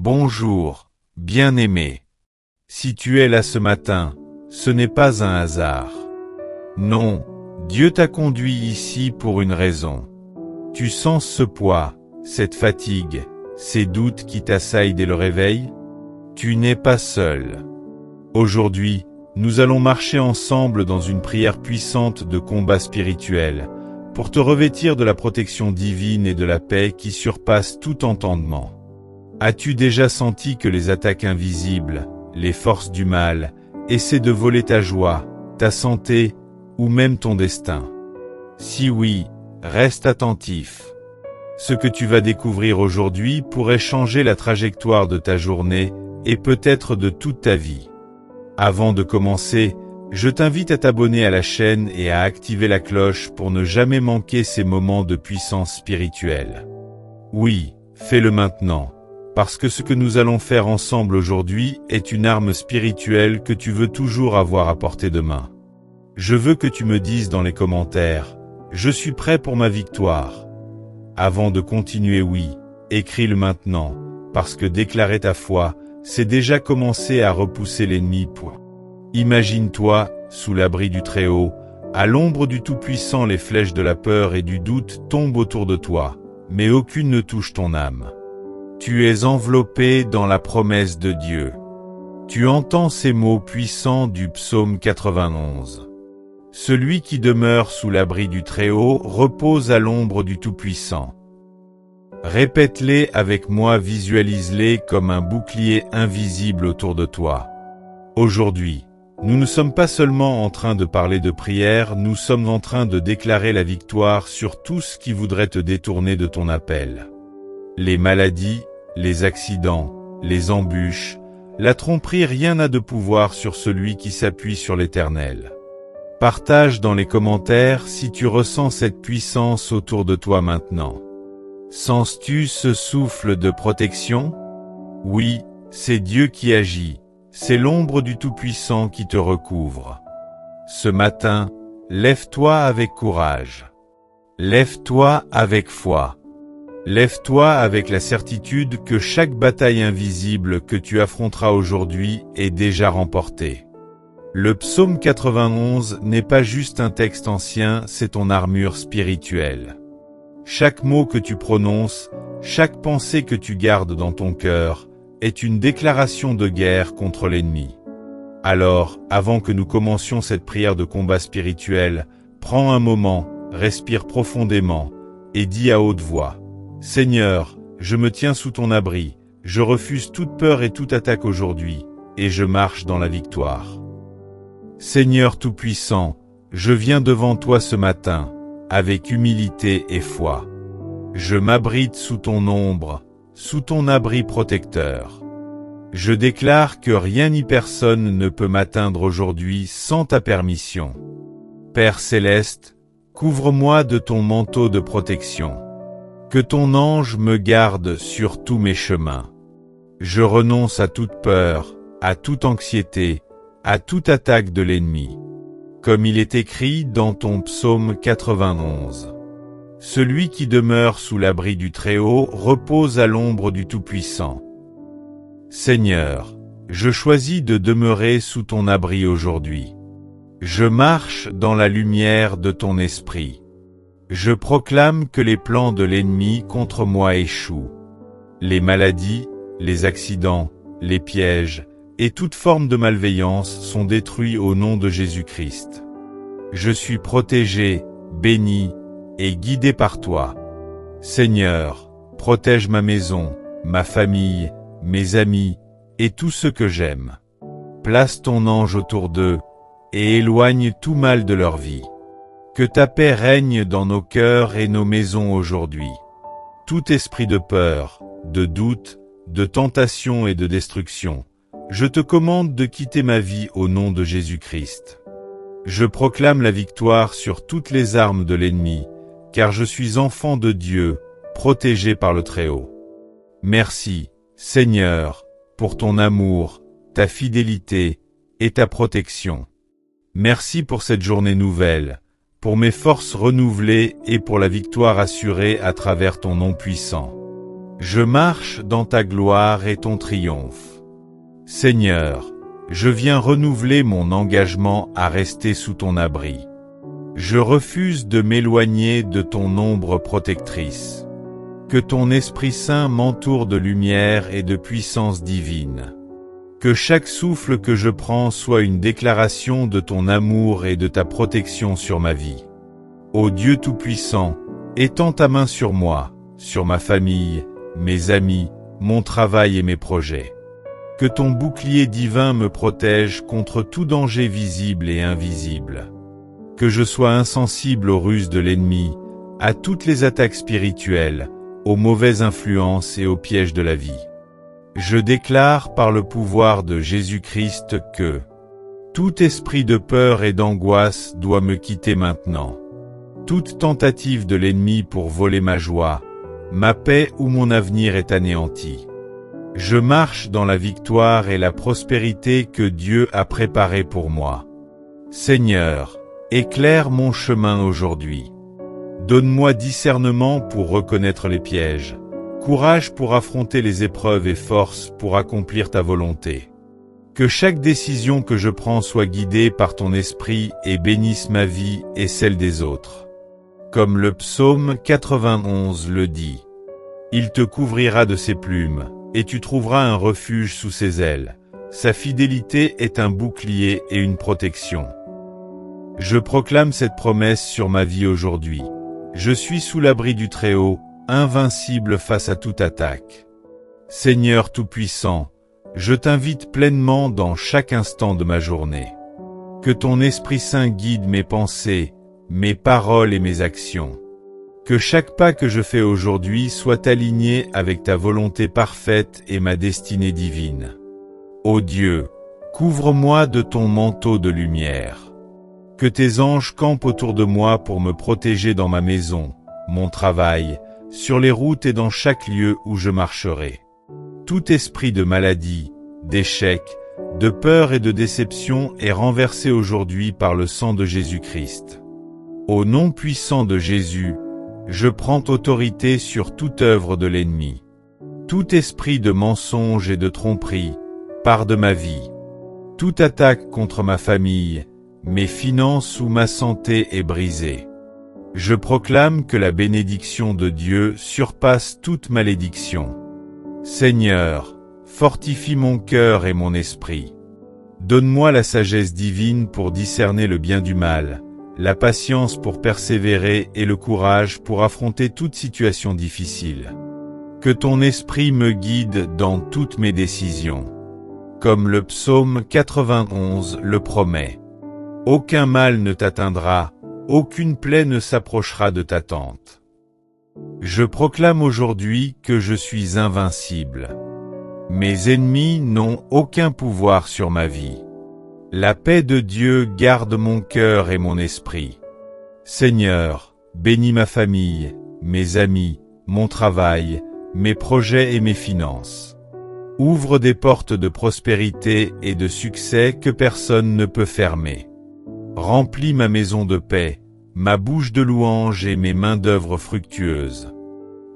Bonjour, bien-aimé. Si tu es là ce matin, ce n'est pas un hasard. Non, Dieu t'a conduit ici pour une raison. Tu sens ce poids, cette fatigue, ces doutes qui t'assaillent dès le réveil? Tu n'es pas seul. Aujourd'hui, nous allons marcher ensemble dans une prière puissante de combat spirituel, pour te revêtir de la protection divine et de la paix qui surpasse tout entendement. As-tu déjà senti que les attaques invisibles, les forces du mal, essaient de voler ta joie, ta santé, ou même ton destin? Si oui, reste attentif. Ce que tu vas découvrir aujourd'hui pourrait changer la trajectoire de ta journée et peut-être de toute ta vie. Avant de commencer, je t'invite à t'abonner à la chaîne et à activer la cloche pour ne jamais manquer ces moments de puissance spirituelle. Oui, fais-le maintenant, parce que ce que nous allons faire ensemble aujourd'hui est une arme spirituelle que tu veux toujours avoir à portée de main. Je veux que tu me dises dans les commentaires « Je suis prêt pour ma victoire ». Avant de continuer, oui, écris-le maintenant, parce que déclarer ta foi, c'est déjà commencer à repousser l'ennemi. Imagine-toi, sous l'abri du Très-Haut, à l'ombre du Tout-Puissant, les flèches de la peur et du doute tombent autour de toi, mais aucune ne touche ton âme. Tu es enveloppé dans la promesse de Dieu. Tu entends ces mots puissants du psaume 91. Celui qui demeure sous l'abri du Très-Haut repose à l'ombre du Tout-Puissant. Répète-les avec moi, visualise-les comme un bouclier invisible autour de toi. Aujourd'hui, nous ne sommes pas seulement en train de parler de prière, nous sommes en train de déclarer la victoire sur tout ce qui voudrait te détourner de ton appel. Les maladies, les accidents, les embûches, la tromperie, rien n'a de pouvoir sur celui qui s'appuie sur l'Éternel. Partage dans les commentaires si tu ressens cette puissance autour de toi maintenant. Sens-tu ce souffle de protection? Oui, c'est Dieu qui agit, c'est l'ombre du Tout-Puissant qui te recouvre. Ce matin, lève-toi avec courage. Lève-toi avec foi. Lève-toi avec la certitude que chaque bataille invisible que tu affronteras aujourd'hui est déjà remportée. Le psaume 91 n'est pas juste un texte ancien, c'est ton armure spirituelle. Chaque mot que tu prononces, chaque pensée que tu gardes dans ton cœur, est une déclaration de guerre contre l'ennemi. Alors, avant que nous commencions cette prière de combat spirituel, prends un moment, respire profondément, et dis à haute voix, « Seigneur, je me tiens sous ton abri, je refuse toute peur et toute attaque aujourd'hui, et je marche dans la victoire. Seigneur Tout-Puissant, je viens devant toi ce matin, avec humilité et foi. Je m'abrite sous ton ombre, sous ton abri protecteur. Je déclare que rien ni personne ne peut m'atteindre aujourd'hui sans ta permission. Père Céleste, couvre-moi de ton manteau de protection. Que ton ange me garde sur tous mes chemins. Je renonce à toute peur, à toute anxiété, à toute attaque de l'ennemi. Comme il est écrit dans ton psaume 91. Celui qui demeure sous l'abri du Très-Haut repose à l'ombre du Tout-Puissant. Seigneur, je choisis de demeurer sous ton abri aujourd'hui. Je marche dans la lumière de ton esprit. Je proclame que les plans de l'ennemi contre moi échouent. Les maladies, les accidents, les pièges, et toute forme de malveillance sont détruits au nom de Jésus-Christ. Je suis protégé, béni et guidé par toi. Seigneur, protège ma maison, ma famille, mes amis et tout ce que j'aime. Place ton ange autour d'eux et éloigne tout mal de leur vie. Que ta paix règne dans nos cœurs et nos maisons aujourd'hui. Tout esprit de peur, de doute, de tentation et de destruction, je te commande de quitter ma vie au nom de Jésus-Christ. Je proclame la victoire sur toutes les armes de l'ennemi, car je suis enfant de Dieu, protégé par le Très-Haut. Merci, Seigneur, pour ton amour, ta fidélité et ta protection. Merci pour cette journée nouvelle, pour mes forces renouvelées et pour la victoire assurée à travers ton nom puissant. Je marche dans ta gloire et ton triomphe. Seigneur, je viens renouveler mon engagement à rester sous ton abri. Je refuse de m'éloigner de ton ombre protectrice. Que ton Esprit Saint m'entoure de lumière et de puissance divine. Que chaque souffle que je prends soit une déclaration de ton amour et de ta protection sur ma vie. Ô Dieu Tout-Puissant, étends ta main sur moi, sur ma famille, mes amis, mon travail et mes projets. Que ton bouclier divin me protège contre tout danger visible et invisible. Que je sois insensible aux ruses de l'ennemi, à toutes les attaques spirituelles, aux mauvaises influences et aux pièges de la vie. Je déclare par le pouvoir de Jésus-Christ que tout esprit de peur et d'angoisse doit me quitter maintenant. Toute tentative de l'ennemi pour voler ma joie, ma paix ou mon avenir est anéantie. Je marche dans la victoire et la prospérité que Dieu a préparée pour moi. Seigneur, éclaire mon chemin aujourd'hui. Donne-moi discernement pour reconnaître les pièges, courage pour affronter les épreuves et force pour accomplir ta volonté. Que chaque décision que je prends soit guidée par ton esprit et bénisse ma vie et celle des autres. Comme le psaume 91 le dit. Il te couvrira de ses plumes, et tu trouveras un refuge sous ses ailes. Sa fidélité est un bouclier et une protection. Je proclame cette promesse sur ma vie aujourd'hui. Je suis sous l'abri du Très-Haut, invincible face à toute attaque. Seigneur Tout-Puissant, je t'invite pleinement dans chaque instant de ma journée. Que ton Esprit Saint guide mes pensées, mes paroles et mes actions. Que chaque pas que je fais aujourd'hui soit aligné avec ta volonté parfaite et ma destinée divine. Ô Dieu, couvre-moi de ton manteau de lumière. Que tes anges campent autour de moi pour me protéger dans ma maison, mon travail, sur les routes et dans chaque lieu où je marcherai. Tout esprit de maladie, d'échec, de peur et de déception est renversé aujourd'hui par le sang de Jésus-Christ. Au nom puissant de Jésus, je prends autorité sur toute œuvre de l'ennemi. Tout esprit de mensonge et de tromperie part de ma vie. Toute attaque contre ma famille, mes finances ou ma santé est brisée. Je proclame que la bénédiction de Dieu surpasse toute malédiction. Seigneur, fortifie mon cœur et mon esprit. Donne-moi la sagesse divine pour discerner le bien du mal, la patience pour persévérer et le courage pour affronter toute situation difficile. Que ton esprit me guide dans toutes mes décisions. Comme le psaume 91 le promet. Aucun mal ne t'atteindra, aucune plaie ne s'approchera de ta tente. Je proclame aujourd'hui que je suis invincible. Mes ennemis n'ont aucun pouvoir sur ma vie. La paix de Dieu garde mon cœur et mon esprit. Seigneur, bénis ma famille, mes amis, mon travail, mes projets et mes finances. Ouvre des portes de prospérité et de succès que personne ne peut fermer. Remplis ma maison de paix, ma bouche de louange et mes mains d'œuvre fructueuses.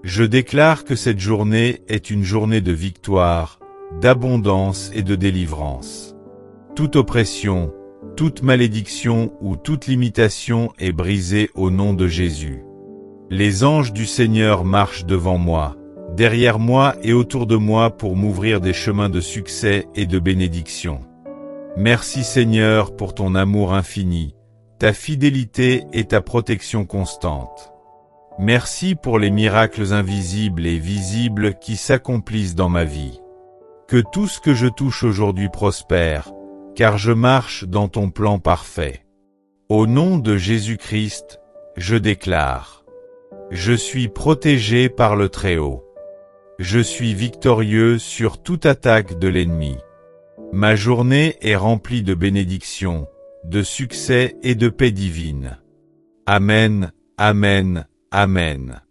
Je déclare que cette journée est une journée de victoire, d'abondance et de délivrance. Toute oppression, toute malédiction ou toute limitation est brisée au nom de Jésus. Les anges du Seigneur marchent devant moi, derrière moi et autour de moi pour m'ouvrir des chemins de succès et de bénédiction. Merci Seigneur pour ton amour infini, ta fidélité et ta protection constante. Merci pour les miracles invisibles et visibles qui s'accomplissent dans ma vie. Que tout ce que je touche aujourd'hui prospère, car je marche dans ton plan parfait. Au nom de Jésus-Christ, je déclare. Je suis protégé par le Très-Haut. Je suis victorieux sur toute attaque de l'ennemi. Ma journée est remplie de bénédictions, de succès et de paix divine. Amen, Amen, Amen.